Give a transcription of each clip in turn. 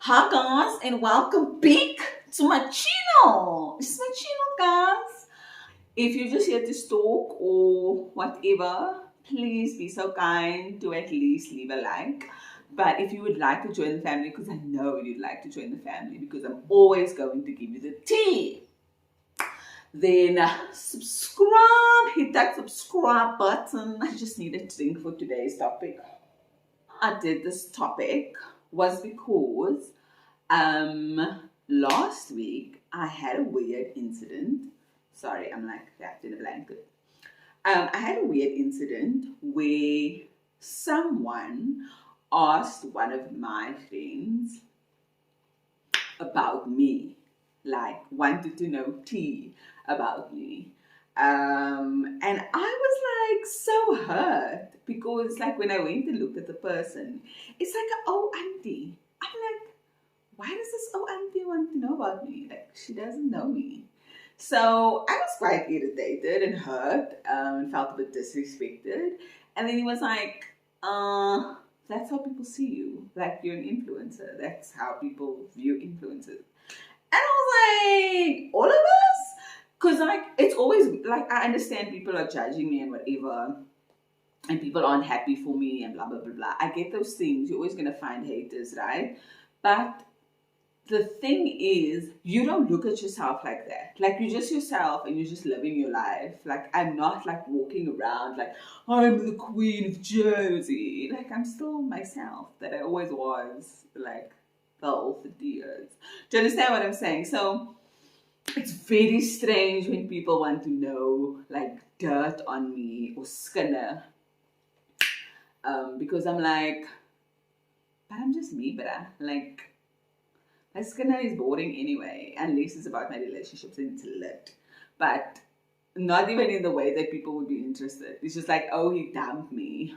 Hi guys and welcome back to my channel. It's my channel guys. If you're just here to stalk or whatever, please be so kind to at least leave a like. But if you would like to join the family, because I know you'd like to join the family because I'm always going to give you the tea, then subscribe, hit that subscribe button. I just need a drink for today's topic. I did this topic was because last week I had a weird incident. Sorry, I'm like wrapped in a blanket. I had a weird incident where someone asked one of my friends about me, like wanted to know tea about me. And I was like so hurt because like when I went and looked at the person, it's like an old auntie. I'm like, why does this old auntie want to know about me? Like she doesn't know me. So I was quite irritated and hurt, and felt a bit disrespected. And then he was like, that's how people see you. Like you're an influencer. That's how people view influencers. And I was like, all of us? Because like it's always like I understand people are judging me and whatever, and people aren't happy for me and blah blah blah blah. I get those things. You're always gonna find haters, right? But the thing is, you don't look at yourself like that. Like you're just yourself and you're just living your life. Like I'm not like walking around like I'm the queen of Jersey. Like I'm still myself that I always was. Like the whole 50 years. Do you understand what I'm saying? So it's very strange when people want to know like dirt on me or skinner. Because I'm like, but I'm just me, bruh. Like my skinner is boring anyway, unless it's about my relationships and it's lit. But not even in the way that people would be interested. It's just like, oh, he dumped me.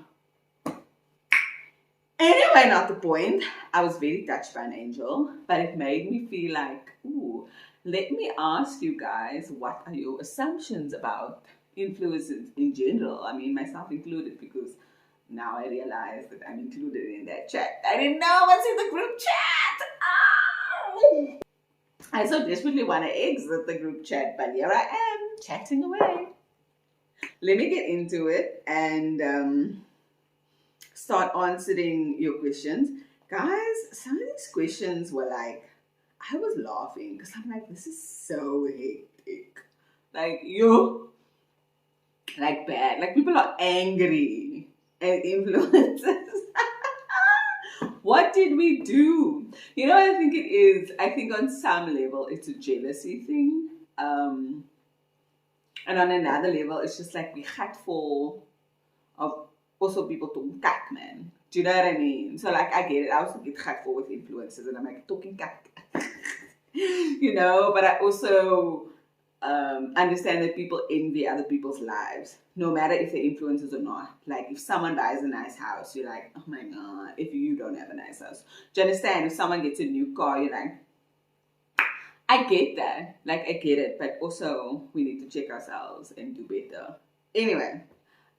Anyway, not the point. I was very touched by an angel, but it made me feel like, ooh, let me ask you guys, what are your assumptions about influences in general? I mean, myself included, because now I realize that I'm included in that chat. I didn't know what's in the group chat. Ah! I so desperately want to exit the group chat, but here I am, chatting away. Let me get into it and start answering your questions. Guys, some of these questions were like, I was laughing because I'm like, this is so hectic. Like, you, like bad. Like, people are angry at influencers. What did we do? You know what I think it is? I think on some level it's a jealousy thing. And on another level, it's just like we had full of also people talking cat, man. Do you know what I mean? So like I get it. I also get hurtful with influencers and I'm like talking cat. You know, but I also understand that people envy other people's lives, no matter if they're influencers or not. Like if someone buys a nice house, you're like, oh my god, if you don't have a nice house. Do you understand? If someone gets a new car, you're like, I get that. Like I get it, but also we need to check ourselves and do better. Anyway,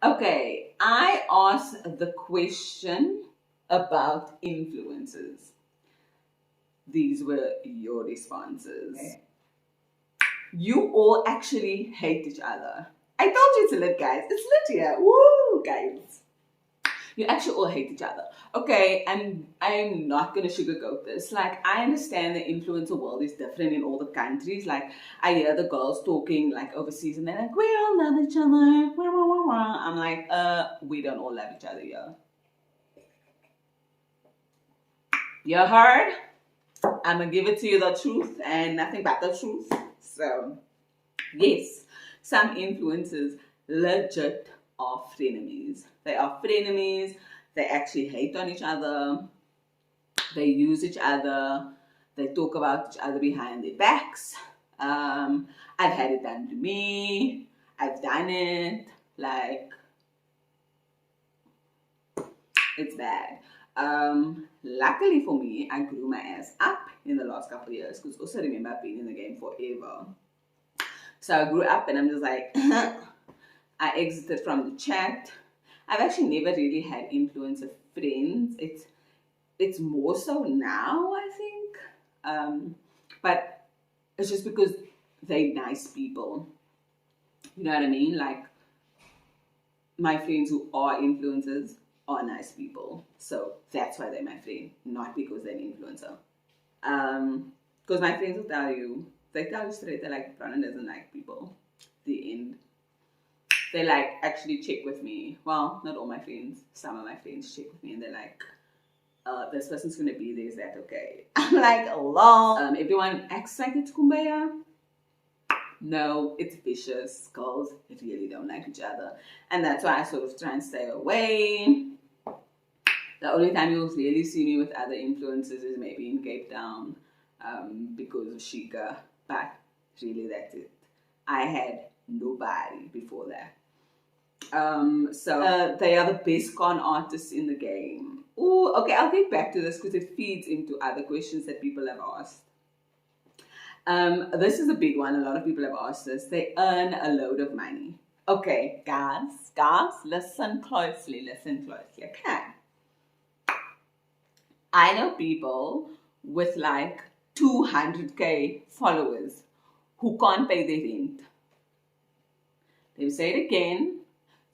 okay, I asked the question about influencers. These were your responses. Okay. You all actually hate each other. I told you it's lit, guys. It's lit here. Woo, guys. You actually all hate each other. Okay, and I'm not gonna sugarcoat this. Like, I understand the influencer world is different in all the countries. Like, I hear the girls talking like overseas and they're like, we all love each other. I'm like, we don't all love each other here. You heard? I'm gonna give it to you the truth and nothing but the truth. So, yes, some influencers legit are frenemies. They are frenemies. They actually hate on each other. They use each other. They talk about each other behind their backs. I've had it done to me. I've done it. Like, it's bad. Luckily for me, I grew my ass up in the last couple of years because also remember I've been in the game forever. So I grew up and I'm just like, I exited from the chat. I've actually never really had influencer friends. it's more so now, I think. But it's just because they're nice people. You know what I mean? Like, my friends who are influencers are nice people. So that's why they're my friend, not because they're an influencer. Because my friends will tell you, they tell you straight, they're like, Brandon doesn't like people. The end. They like actually check with me. Well, not all my friends. Some of my friends check with me and they're like, this person's gonna be there, is that okay? I'm like, lol. Everyone acts like it's kumbaya. No, it's vicious. Girls really don't like each other. And that's why I sort of try and stay away. The only time you'll really see me with other influencers is maybe in Cape Town, because of Sheikah. But really, that's it. I had nobody before that. So they are the best con artists in the game. Oh, okay, I'll get back to this because it feeds into other questions that people have asked. This is a big one. A lot of people have asked this. They earn a load of money. Okay, guys, listen closely. Okay. I know people with like 200k followers who can't pay their rent. Let me say it again.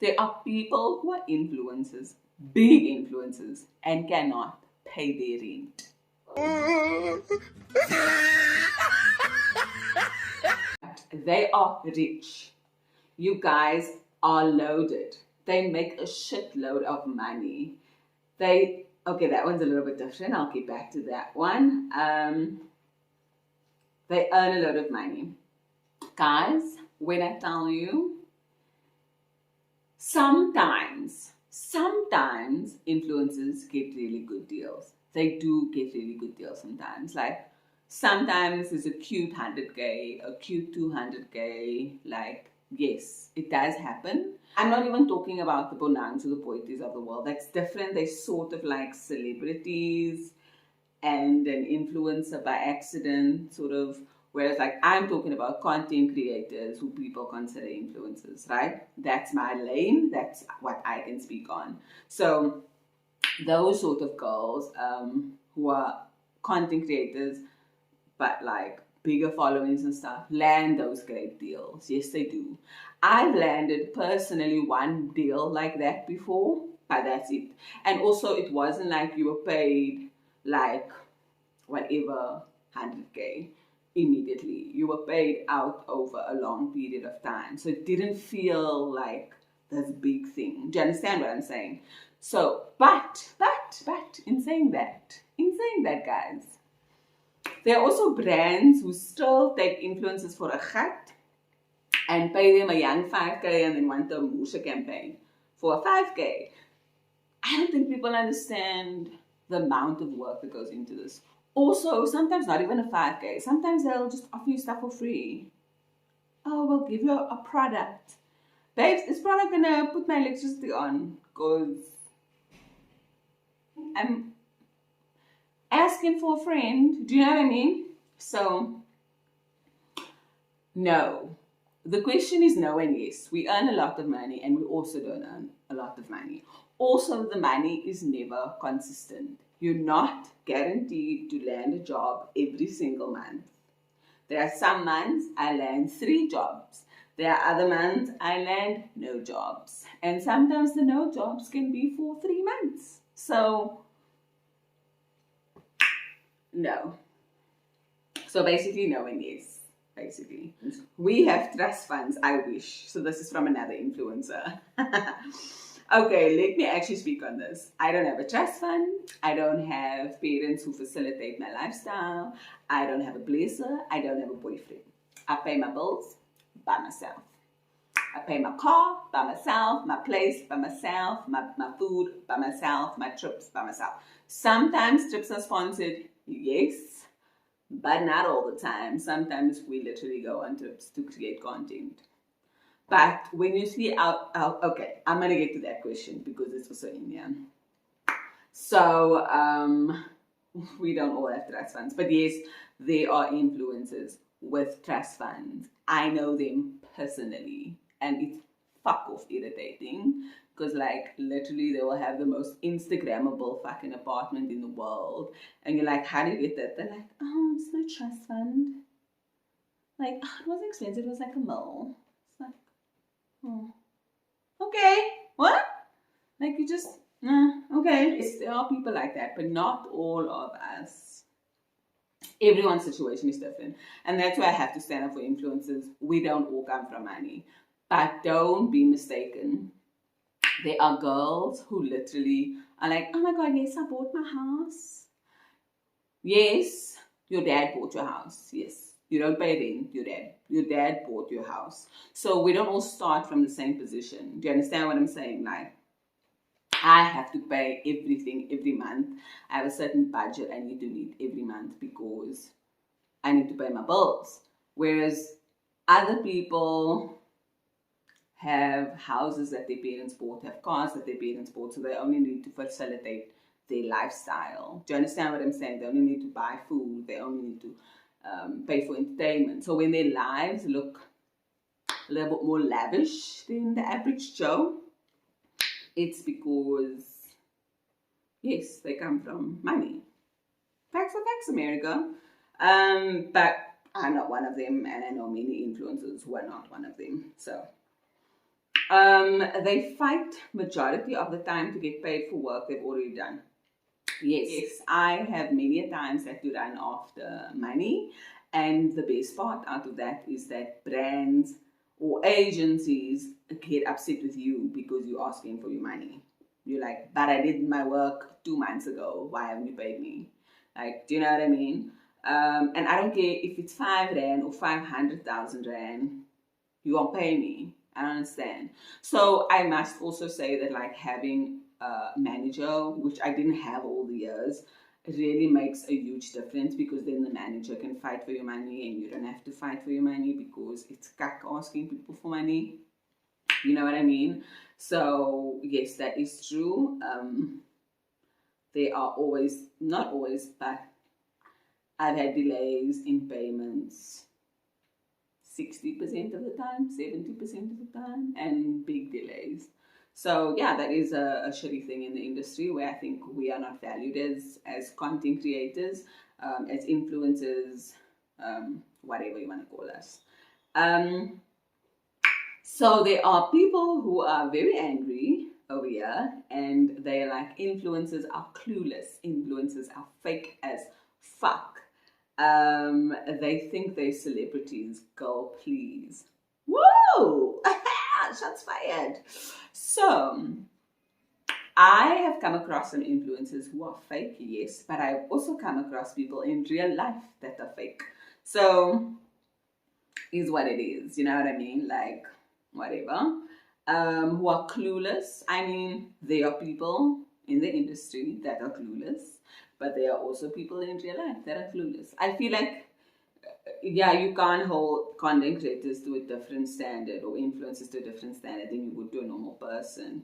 There are people who are influencers, big influencers, and cannot pay their rent. They are rich. You guys are loaded. They make a shitload of money. Okay, that one's a little bit different. I'll get back to that one. They earn a lot of money. Guys, when I tell you, sometimes influencers get really good deals. They do get really good deals sometimes. Like, sometimes it's a cute 100k, a cute 200k. Like, yes, it does happen. I'm not even talking about the Bonangs or the Poeties of the world. That's different. They're sort of like celebrities and an influencer by accident, sort of. Whereas, like, I'm talking about content creators who people consider influencers, right? That's my lane. That's what I can speak on. So those sort of girls who are content creators, but like bigger followings and stuff, land those great deals. Yes, they do. I've landed personally one deal like that before, but that's it. And also, it wasn't like you were paid like whatever 100k immediately. You were paid out over a long period of time. So it didn't feel like this big thing. Do you understand what I'm saying? So, but, in saying that, guys, there are also brands who still take influencers for a gat and pay them a young 5k and then want a Musha campaign for a 5k. I don't think people understand the amount of work that goes into this. Also, sometimes not even a 5k. Sometimes they'll just offer you stuff for free. Oh, we'll give you a product. Babes, this product gonna put my electricity on because I'm asking for a friend. Do you know what I mean? So, no. The question is no and yes. We earn a lot of money and we also don't earn a lot of money. Also, the money is never consistent. You're not guaranteed to land a job every single month. There are some months I land 3 jobs. There are other months I land no jobs. And sometimes the no jobs can be for 3 months. So, no. So basically, no and yes. Basically, we have trust funds. I wish. So this is from another influencer. Okay, let me actually speak on this. I don't have a trust fund. I don't have parents who facilitate my lifestyle. I don't have a blazer. I don't have a boyfriend. I pay my bills by myself. I pay my car by myself, my place by myself, my food by myself, my trips by myself. Sometimes trips are sponsored, yes, but not all the time. Sometimes we literally go on trips to create content. But when you see okay, I'm going to get to that question because it's also in here. So, we don't all have trust funds. But yes, there are influencers with trust funds. I know them personally. And it's fuck off irritating because like literally they will have the most Instagrammable fucking apartment in the world, and you're like, how do you get that? They're like, oh, it's my trust fund. Like, oh, it wasn't expensive, it was like a mil. It's like, oh, okay, what? Like, you just, okay. Yes, there are people like that, but not all of us. Everyone's situation is different. And that's why I have to stand up for influencers. We don't all come from money. But don't be mistaken. There are girls who literally are like, oh my God, yes, I bought my house. Yes, your dad bought your house. Yes, you don't pay rent, your dad bought your house. So we don't all start from the same position. Do you understand what I'm saying? Like, I have to pay everything every month. I have a certain budget I need to meet every month because I need to pay my bills. Whereas other people have houses that their parents bought, have cars that their parents bought, so they only need to facilitate their lifestyle. Do you understand what I'm saying? They only need to buy food, they only need to pay for entertainment. So when their lives look a little bit more lavish than the average Joe, it's because, yes, they come from money. Facts are facts, America. But I'm not one of them, and I know many influencers who are not one of them. So they fight majority of the time to get paid for work they've already done. Yes, I have many a times had to run after money, and the best part out of that is that brands or agencies get upset with you because you're asking for your money. You're like, but I did my work 2 months ago. Why haven't you paid me? Like, do you know what I mean? And I don't care if it's 5 rand or 500,000 rand. You won't pay me. I don't understand. So I must also say that like having a manager, which I didn't have all the years, it really makes a huge difference because then the manager can fight for your money and you don't have to fight for your money because it's cack asking people for money. You know what I mean? So yes, that is true. There are always, not always, but I've had delays in payments 60% of the time, 70% of the time, and big delays. So yeah, that is a shitty thing in the industry where I think we are not valued as content creators, as influencers, whatever you want to call us. So there are people who are very angry over here, and they're like, influencers are clueless, influencers are fake as fuck. They think they're celebrities. Girl, please. Whoa! Shots fired. So, I have come across some influencers who are fake, yes, but I've also come across people in real life that are fake. So, is what it is. You know what I mean? Like, whatever. Who are clueless. I mean, there are people in the industry that are clueless, but there are also people in real life that are clueless. I feel like, yeah, you can't hold content creators to a different standard or influencers to a different standard than you would to a normal person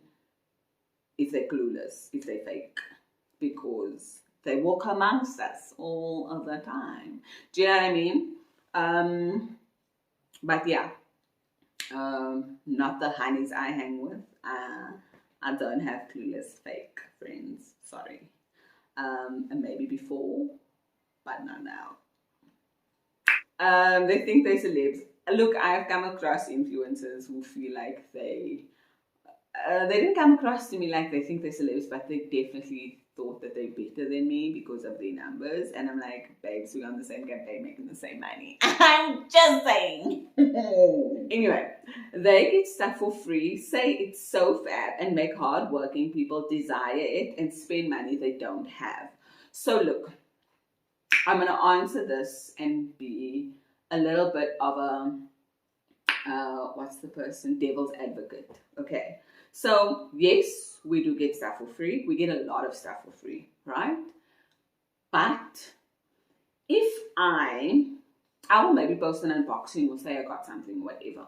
if they're clueless, if they're fake, because they walk amongst us all of the time. Do you know what I mean? But yeah, not the honeys I hang with. I don't have clueless fake friends. Sorry. And maybe before, but not now. They think they're celebs. Look, I've come across influencers who feel like they didn't come across to me like they think they're celebs, but they definitely thought that they're better than me because of their numbers. And I'm like, babes, we're on the same campaign making the same money. I'm just saying. Anyway, they get stuff for free, say it's so fab, and make hardworking people desire it and spend money they don't have. So look, I'm going to answer this and be a little bit of a, devil's advocate. Okay. So, yes, we do get stuff for free. We get a lot of stuff for free, right? But if I will maybe post an unboxing or say I got something, whatever.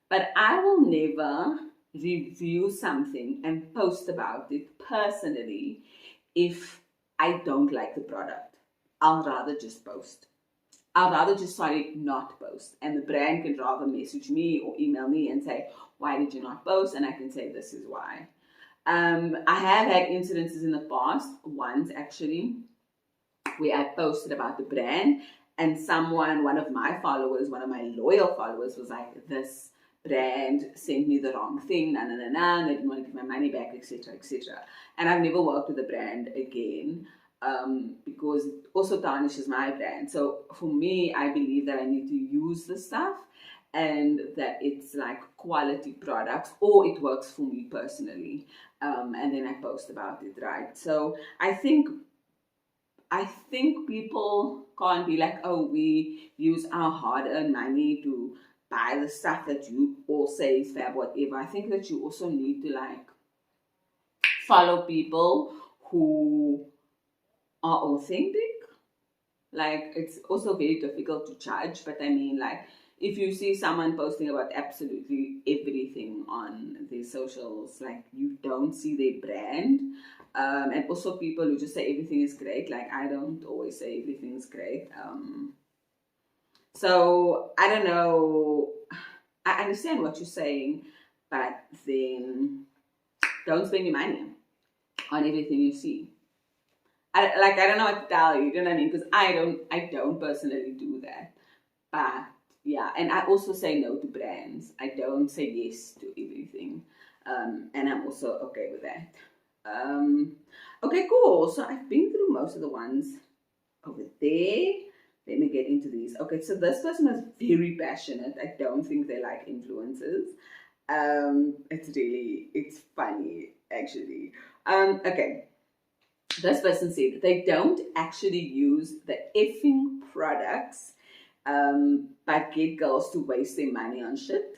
But I will never review something and post about it personally if I don't like the product. I'll rather just post. I'll rather just not post. And the brand can rather message me or email me and say, why did you not post? And I can say, this is why. I have had incidences in the past, once actually, where I posted about the brand, and someone, one of my followers, one of my loyal followers, was like, "This brand sent me the wrong thing, na na na na, they didn't want to give my money back, etc., etc." And I've never worked with the brand again, because it also tarnishes my brand. So for me, I believe that I need to use the stuff and that it's like quality products, or it works for me personally. And then I post about it, right? So I think people can't be like, oh, we use our hard-earned money to buy the stuff that you all say is fab, whatever. I think that you also need to like follow people who are authentic. Like, it's also very difficult to judge, but I mean, like, if you see someone posting about absolutely everything on their socials, like, you don't see their brand. And also people who just say everything is great. Like, I don't always say everything's great. So I don't know. I understand what you're saying, but then don't spend your money on everything you see. I don't know what to tell you. You know what I mean? Because I don't personally do that. But yeah, and I also say no to brands. I don't say yes to everything, and I'm also okay with that. Um, okay, cool. So I've been through most of the ones over there. Let me get into these. Okay, so this person is very passionate. I don't think they like influencers. It's funny actually. Okay, this person said they don't actually use the effing products, but get girls to waste their money on shit.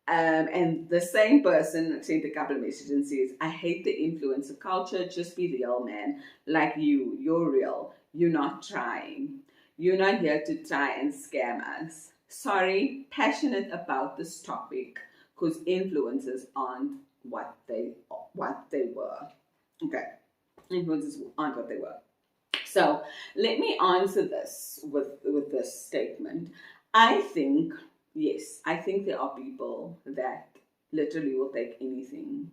And the same person sent a couple of messages and says, I hate the influencer culture. Just be real, man. Like you're real. You're not trying. You're not here to try and scam us. Sorry, passionate about this topic because influencers aren't what they were. Okay, influencers aren't what they were. So let me answer this with this statement. I think, yes, I think there are people that literally will take anything,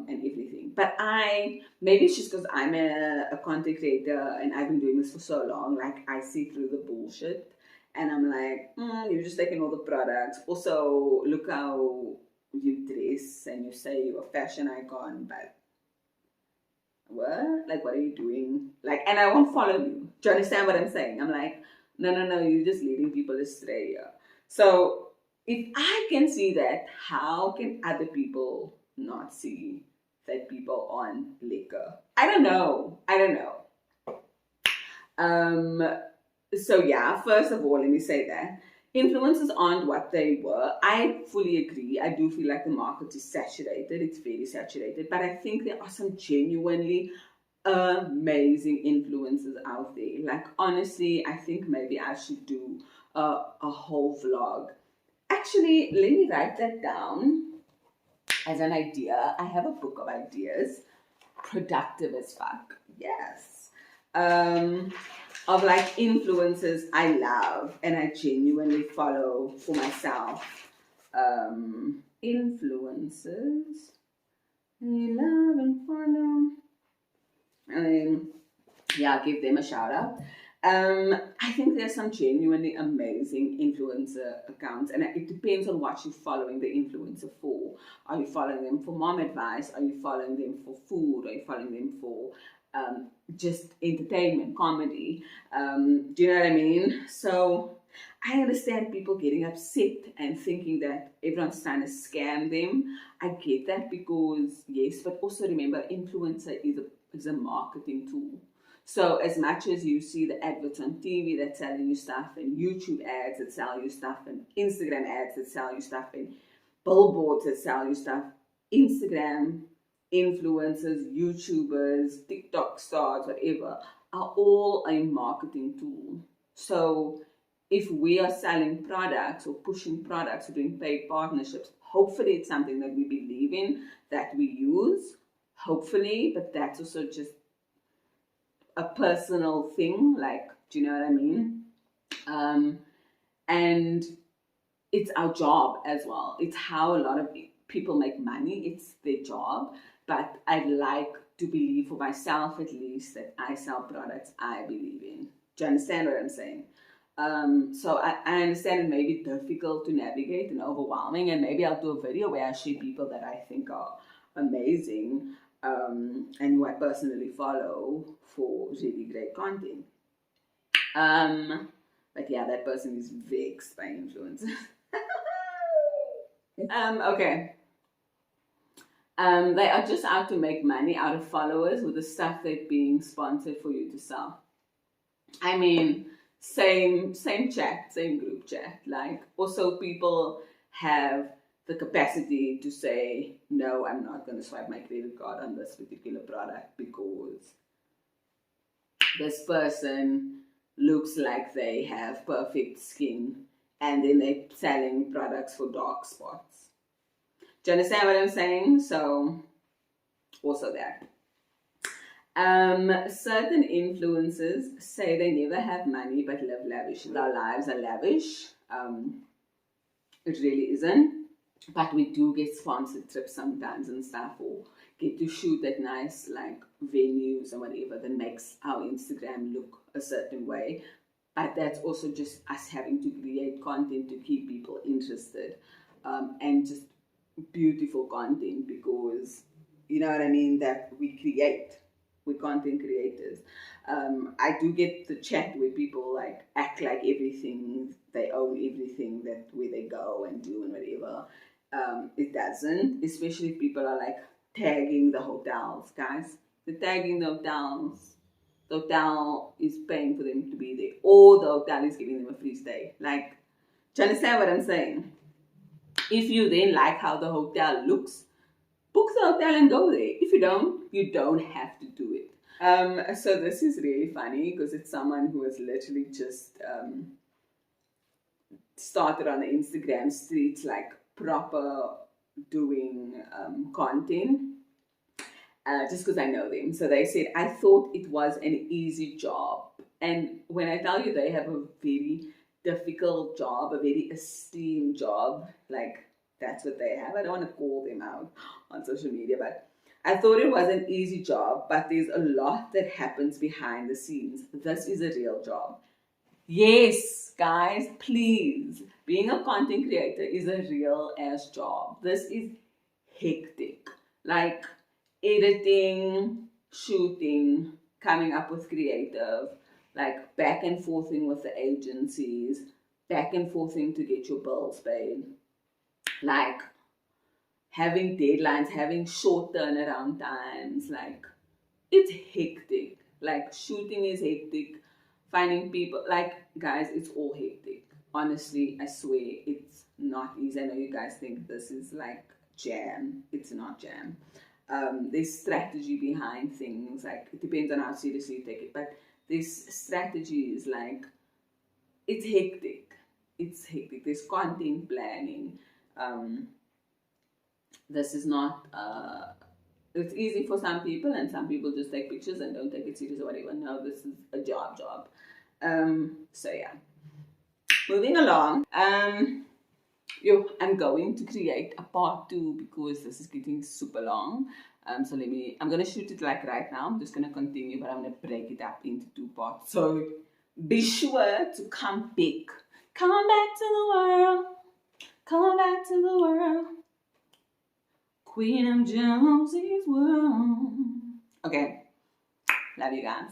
and everything. But maybe it's just because I'm a content creator and I've been doing this for so long, like I see through the bullshit. And I'm like, you're just taking all the products. Also, look how you dress and you say you're a fashion icon, but what? Like, what are you doing? Like, and I won't follow you. Do you understand what I'm saying? I'm like, no, no, no, you're just leading people astray here. So, if I can see that, how can other people not see that people on liquor? I don't know. I don't know. Um, so yeah, first of all, let me say that influencers aren't what they were. I fully agree. I do feel like the market is saturated. It's very saturated. But I think there are some genuinely amazing influencers out there. Like, honestly, I think maybe I should do a whole vlog. Actually, let me write that down as an idea. I have a book of ideas. Productive as fuck. Yes. Um, of like influencers I love and I genuinely follow for myself. Influencers I love and follow. And then, yeah, give them a shout out. I think there's some genuinely amazing influencer accounts, and it depends on what you're following the influencer for. Are you following them for mom advice? Are you following them for food? Are you following them for just entertainment, comedy? Do you know what I mean? So I understand people getting upset and thinking that everyone's trying to scam them. I get that because, yes, but also remember, influencer is a marketing tool. So as much as you see the adverts on TV that selling you stuff, and YouTube ads that sell you stuff, and Instagram ads that sell you stuff, and billboards that sell you stuff, Instagram influencers, YouTubers, TikTok stars, whatever, are all a marketing tool. So if we are selling products or pushing products or doing paid partnerships, hopefully it's something that we believe in, that we use, hopefully, but that's also just a personal thing. Like, do you know what I mean? Um, and it's our job as well. It's how a lot of people make money. It's their job. but I'd like to believe for myself at least that I sell products I believe in. Do you understand what I'm saying? So I understand it may be difficult to navigate and overwhelming, and maybe I'll do a video where I share people that I think are amazing, and who I personally follow for really great content. But yeah, that person is vexed by influencers. Okay. They are just out to make money out of followers with the stuff they're being sponsored for you to sell. I mean, same chat, same group chat. Like, also people have the capacity to say, no, I'm not going to swipe my credit card on this particular product because this person looks like they have perfect skin, and then they're selling products for dark spots. Do you understand what I'm saying? So, also that. Certain influencers say they never have money but live lavish. Their lives are lavish. It really isn't. But we do get sponsored trips sometimes and stuff, or get to shoot at nice like venues and whatever that makes our Instagram look a certain way. But that's also just us having to create content to keep people interested, and just beautiful content, because you know what I mean, that we create. We're content creators. I do get the chat where people like act like everything, they own everything, that where they go and do and whatever. It doesn't, especially if people are like tagging the hotels, guys. They're tagging the hotels. The hotel is paying for them to be there, or the hotel is giving them a free stay. Like, do you understand what I'm saying? If you then like how the hotel looks, book the hotel and go there. If you don't have to do it. So this is really funny because it's someone who has literally just started on the Instagram streets, like proper doing content. Just because I know them. So they said, I thought it was an easy job. And when I tell you they have a very difficult job, a very esteemed job, like that's what they have. I don't want to call them out on social media, but I thought it was an easy job, but there's a lot that happens behind the scenes. This is a real job. Yes, guys, please. Being a content creator is a real ass job. This is hectic. Like editing, shooting, coming up with creative, like back and forthing with the agencies, back and forthing to get your bills paid, like having deadlines, having short turnaround times, like it's hectic. Like shooting is hectic, finding people, like guys, it's all hectic. Honestly, I swear it's not easy. I know you guys think this is like jam. It's not jam. There's strategy behind things. Like it depends on how seriously you take it, but this strategy is like it's hectic. It's hectic. There's content planning. This is not. It's easy for some people, and some people just take pictures and don't take it serious or whatever. No, this is a job. So yeah. Moving along. I'm going to create a part 2 because this is getting super long. So I'm going to shoot it like right now. I'm just going to continue, but I'm going to break it up into 2 parts. So be sure to come back. Come on back to the world. Come on back to the world. Queen of Josie's world. Okay. Love you guys.